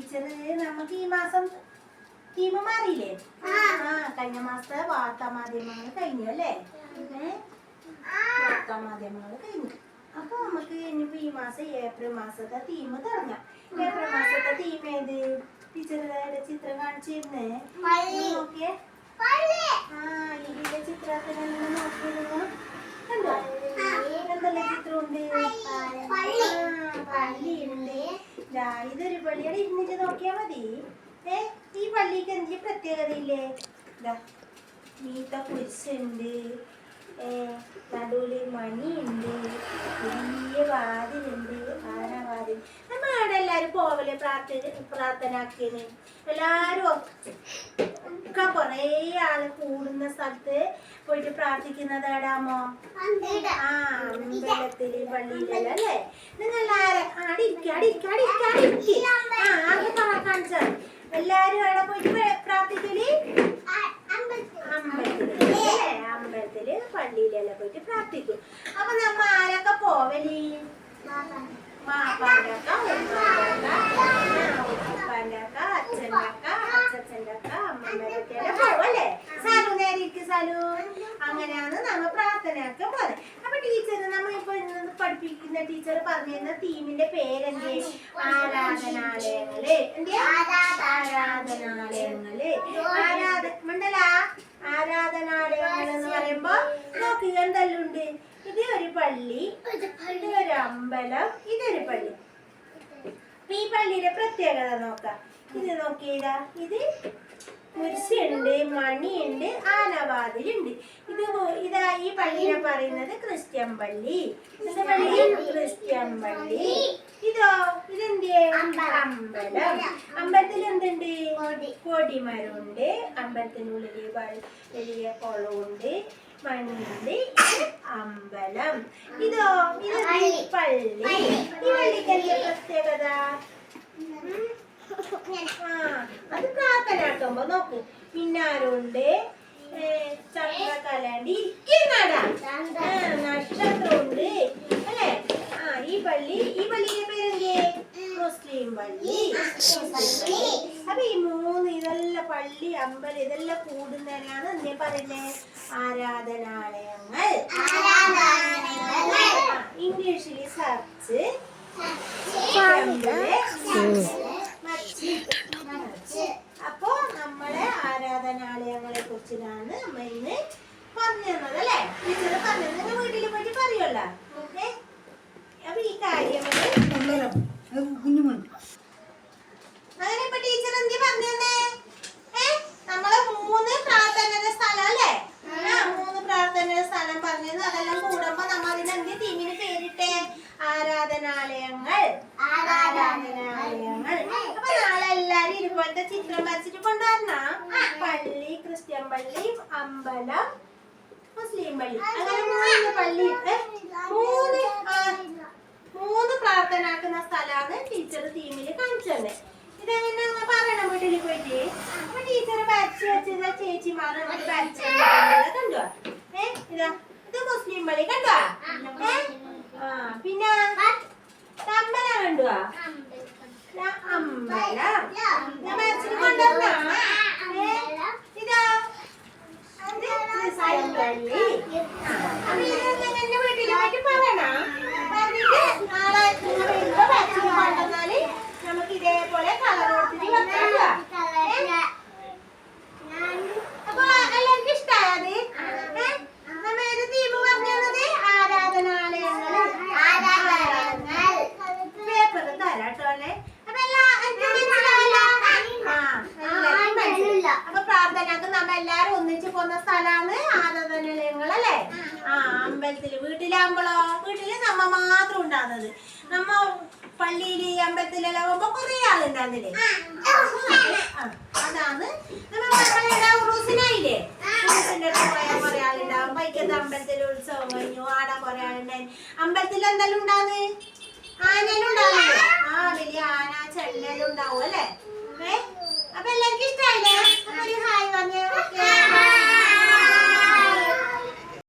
Teacher നമുക്ക് ഈ മാസം തീം മാറിയില്ലേ? കഴിഞ്ഞ മാസത്തെ വാർത്താമാധ്യമങ്ങൾ കഴിഞ്ഞു അല്ലേ? വാർത്താമാധ്യമങ്ങൾ കഴിഞ്ഞു. അപ്പൊ നമുക്ക് ഇനിയിപ്പോ ഈ മാസം ഏപ്രിൽ മാസത്തെ തീം തുടങ്ങാം. ഏപ്രിൽ മാസത്തെ തീം ഏത്? ടീച്ചറുടെ ചിത്രം കാണിച്ചിരുന്നേ നോക്കിയേ. ഇതിന്റെ ചിത്രത്തിന് നോക്കിയിരുന്നു. കണ്ടോ എന്തെല്ലാം ചിത്രമുണ്ട്? പള്ളിയുണ്ട്. ഇതൊരു പള്ളിയുടെ ഇരുന്നിട്ട് നോക്കിയാ മതി. ഈ പള്ളിക്ക് എന്തെങ്കിലും പ്രത്യേകത ഇല്ലേ? മീത്ത കുരിശുണ്ട്, നടുവില് മണിയുണ്ട്, വലിയ വാതിലുണ്ട്, ആനവാതിൽ. നമ്മ അവിടെ എല്ലാരും പോവല്ലേ പ്രാർത്ഥനാക്കിന്? എല്ലാരും ഒക്കെ കൊറേ ആള് കൂടുന്ന സ്ഥലത്ത് പോയിട്ട് പ്രാർത്ഥിക്കുന്നത് എവിടാമോ? അമ്പലത്തില് പള്ളിയിലല്ലോ അല്ലേ? നിങ്ങൾ കാണിച്ച എല്ലാരും അവിടെ പോയിട്ട് പ്രാർത്ഥിക്കല് അമ്പലത്തില് പള്ളിയിലെല്ലാം പോയിട്ട് പ്രാർത്ഥിക്കും. അപ്പൊ നമ്മ ആരൊക്കെ പോവല്? മാപ്പാണ്ടക്ക, ഉപ്പാണ്ടക്ക, അച്ഛൻ്റെ അമ്മമ്മേരൊക്കെ പോവല്ലേ? സാലു നേരിക്ക് സാലു. അങ്ങനെയാണ് നമ്മ പ്രാർത്ഥനയൊക്കെ പോകുന്നത്. അപ്പൊ ടീച്ചർ നമ്മ ഇപ്പൊ പഠിപ്പിക്കുന്ന ടീച്ചർ പറഞ്ഞിരുന്ന തീമിന്റെ പേരെന്തേ? ആരാധനാലയങ്ങള്. ആരാധനാലയങ്ങള്. ആരാധനാലയങ്ങൾ എന്ന് പറയുമ്പോ നോക്കുക എന്തെല്ലാം ഉണ്ട്? ഇത് ഒരു പള്ളി, ഇതൊരു അമ്പലം, ഇതൊരു പള്ളി. ഈ പള്ളിയുടെ പ്രത്യേകത നോക്കാം. ഇത് നോക്കിയതാ, ഇത് കുരിശുണ്ട്, മണിയുണ്ട്, ആനവാതിലുണ്ട്. ഇതാ ഈ പള്ളിനെ പറയുന്നത് ക്രിസ്ത്യൻ പള്ളി. എന്താ പള്ളി? ക്രിസ്ത്യൻ പള്ളി. ഇതെന്തേ? അമ്പലം. അമ്പലത്തിൽ എന്തുണ്ട്? കൊടിമരമുണ്ട്. അമ്പലത്തിനുള്ളിൽ വലിയ കുളമുണ്ട്, മണിയുണ്ട്. അമ്പലം. ഇത് പള്ളി. ഈ പള്ളിക്ക് എന്താ പ്രത്യേകത? അത് പ്രാർത്ഥനാക്കുമ്പോ നോക്ക്, മിന്നാരുണ്ട്, ചക്രകലണ്ട്, നക്ഷത്രമുണ്ട് അല്ലേ? ഈ പള്ളിയുടെ പേരെന്തേ? മുസ്ലിം പള്ളി. അപ്പൊ ഈ മൂന്ന് ഇതെല്ലാം പള്ളി, അമ്പലം ഇതെല്ലാം കൂടുന്നതിനാണ് എന്തേ പറയുന്നേ? ആരാധനാലയങ്ങൾ. ഇംഗ്ലീഷില് ചർച്ച്, അപ്പോ നമ്മളെ ആരാധനാലയങ്ങളെ കുറിച്ചാണ് നമ്മ ഇന്ന് പറഞ്ഞു തന്നത് അല്ലേ? ടീച്ചർ പറഞ്ഞത് നിങ്ങൾ വീട്ടിൽ പോയിട്ട് പറയുമല്ലോ. അപ്പൊ ഈ കാര്യം അങ്ങനെ ഇപ്പൊ ടീച്ചർ എന്ത് പറഞ്ഞു തന്നെ? നമ്മളെ 3 പ്രാർത്ഥനയുടെ സ്ഥലം അല്ലേ? 3 പ്രാർത്ഥനയുടെ സ്ഥലം പറഞ്ഞത്. അതെല്ലാം കൂടുമ്പോ നമ്മ അതിനെന്ത് തീമിന് പേരിട്ടെ? ആരാധനാലയങ്ങൾ. ആരാധനാലയങ്ങൾ. അപ്പൊ നാളെ എല്ലാരും ഇതുപോലത്തെ ചിത്രം വരച്ചിട്ട് കൊണ്ടുവരണ. പള്ളി, ക്രിസ്ത്യൻ പള്ളി, അമ്പലം, മുസ്ലിം പള്ളി. അങ്ങനെ 3 പള്ളി, 3 പ്രാർത്ഥനാക്കുന്ന സ്ഥലമാണ് ടീച്ചർ തീമില് കാണിച്ചത്. ഇതെങ്ങനെ പറയണം വീട്ടിൽ പോയിട്ട്? അപ്പൊ ടീച്ചർ വരച്ച് വെച്ചത് ചേച്ചിമാർ വരച്ച് കണ്ടോ? ഇതാ ഇത് മുസ്ലിം പള്ളി കണ്ടോ? പിന്നെ അമ്പലം കണ്ടോ? അമ്പലം വരച്ചിട്ട് കൊണ്ടുവന്ന. ഇതാ ക്രിസ്ത്യൻ പള്ളി. അപ്പൊ ഇതൊന്നും എന്റെ വീട്ടിൽ പോയിട്ട് പറയണം. പറഞ്ഞിട്ട് നാളെ നിങ്ങൾ വരുമ്പോ വരച്ചിട്ട് കൊണ്ടുവന്നാല് നമുക്ക് ഇതേപോലെ കളർ കൊടുത്തിട്ട് വെക്കാം. അപ്പൊ എല്ലാവർക്കും ഇഷ്ടായത്? നമ്മ ഏത് തീം പറഞ്ഞത്? ആരാധനാലയങ്ങൾ. പേപ്പർ തരാട്ടോനെ. അപ്പൊ അപ്പൊ പ്രാർത്ഥനക്ക് നമ്മ എല്ലാരും ഒന്നിച്ച് പോകുന്ന സ്ഥലമാണ് ആരാധനാലയങ്ങൾ അല്ലേ? അമ്പലത്തില്. വീട്ടിലാകുമ്പോഴോ? വീട്ടില് നമ്മ മാത്രം ഉണ്ടാകുന്നത്. നമ്മ പള്ളിയില് അമ്പലത്തിലെല്ലാം പോകുമ്പോ കുറെ ആളുണ്ടാകുന്നില്ലേ? അതാണ് ഉറൂസിനായില്ലേ? ഉറൂസിന്റെ അടുത്ത് പോയാൽ കുറെ ആളുണ്ടാവും. വൈക്കത്തെ അമ്പലത്തിൽ ഉത്സവം കഴിഞ്ഞു, ആടാ കുറെ ആളുണ്ടായി. അമ്പലത്തിൽ എന്തെല്ലാം ഉണ്ടാകുന്നത്? ആനലും ഉണ്ടാവുന്നത്. വലിയ ആന ചെണ്ടെല്ലാം ഉണ്ടാവും അല്ലേ?